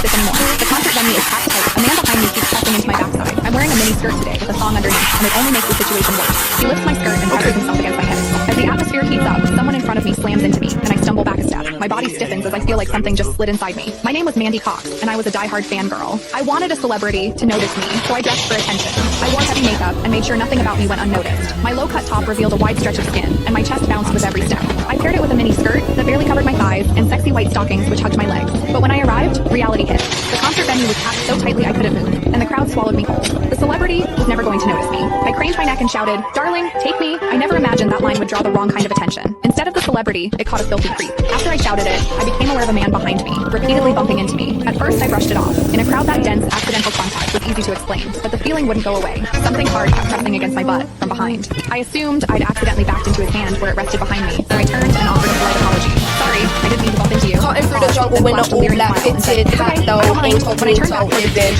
this anymore. The concert venue is packed tight. A man behind me keeps pressing into my backside. I'm wearing a mini skirt today with a thong underneath, and it only makes the situation worse. He lifts my skirt and presses himself against my head. As the atmosphere heats up, someone in front of me slams into me, and I stumble back a step. My body stiffens as I feel like something just slid inside me. My name was Mandy Cox, and I was a diehard fangirl. I wanted a celebrity to notice me, so I dressed for attention. I wore heavy makeup and made sure nothing about me went unnoticed. My low-cut top revealed a wide stretch of skin, and my chest bounced with every step. I paired it with a mini skirt that barely covered my thighs and sexy white stockings which hugged my legs. But when I arrived, reality hit. The concert venue was packed so tightly I couldn't move, and the crowd swallowed me whole. The celebrity was never going to notice me. I craned my neck and shouted, "Darling, take me." I never imagined that line would draw the wrong kind of attention. Instead of the celebrity, it caught a filthy creep. After I shouted it, I became aware of a man behind me, repeatedly bumping into me. At first, I brushed it off. In a crowd that dense, accidental contact was easy to explain, but the feeling wouldn't go away. Something hard kept pressing against my butt from behind. I assumed I'd accidentally backed into his hand where it rested behind me, so I turned and offered a polite apology. "Sorry, I didn't mean to bump into you." Cutting through the jungle with an all black fitted hat though. Ain't told me told living.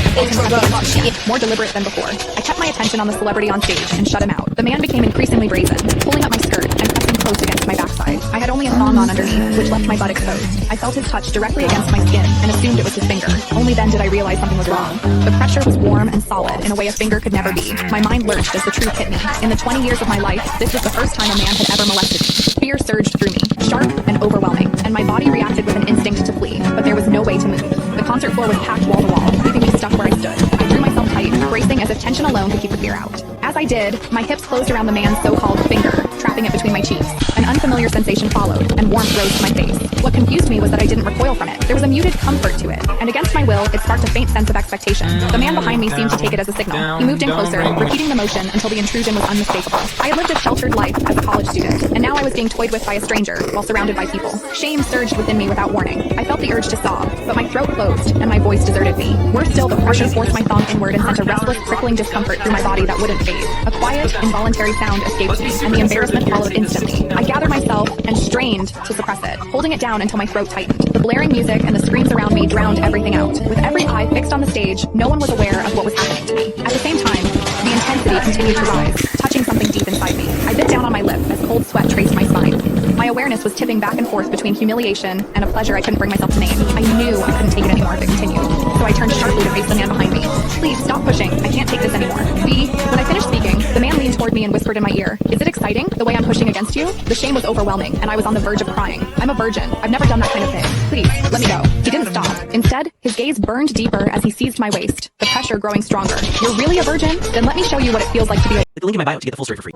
More deliberate than before. I kept my attention on the celebrity on stage and shut him out. The man became increasingly brazen, pulling up my skirt and pressing close against my backside. I had only a thong on underneath, which left my butt exposed. I felt his touch directly against my skin and assumed it was his finger. Only then did I realize something was wrong. The pressure was warm and solid in a way a finger could never be. My mind lurched as the truth hit me. In the 20 years of my life, this was the first time a man had ever molested me. Fear surged through me, sharp and overwhelming, and my body reacted with an instinct to flee, but there was no way to move. The concert floor was packed wall to wall, leaving me stuck where I stood. I drew myself tight, bracing as if tension alone could keep the fear out. As I did, my hips closed around the man's so-called finger, trapping it between my cheeks. An unfamiliar sensation followed, and warmth rose to my face. What confused me was that I didn't recoil from it. There was a muted comfort to it, and against my will, it sparked a faint sense of expectation. The man behind me seemed to take it as a signal. He moved in closer, repeating the motion until the intrusion was unmistakable. I had lived a sheltered life as a college student, and now I was being toyed with by a stranger while surrounded by people. Shame surged within me without warning. I felt the urge to sob, but my throat closed, and my voice deserted me. Worse still, the pressure forced my thumb inward and sent a restless, prickling discomfort through my body that wouldn't fade. A quiet, involuntary sound escaped me, and the embarrassment followed instantly. I gathered myself and strained to suppress it, holding it down until my throat tightened. The blaring music and the screams around me drowned everything out. With every eye fixed on the stage, no one was aware of what was happening to me. At the same time, the intensity continued to rise, touching something deep inside me. I bit down on my lip as cold sweat traced my spine. My awareness was tipping back and forth between humiliation and a pleasure I couldn't bring myself to name. I knew I couldn't take it anymore if it continued, so I turned sharply to face the man behind me. "Please, stop pushing. I can't take this anymore." When I finished speaking, the man leaned toward me and whispered in my ear, "Is it exciting, the way I'm pushing against you?" The shame was overwhelming, and I was on the verge of crying. "I'm a virgin. I've never done that kind of thing. Please, let me go." He didn't stop. Instead, his gaze burned deeper as he seized my waist, the pressure growing stronger. "You're really a virgin? Then let me show you what it feels like to be a..." Click the link in my bio to get the full story for free.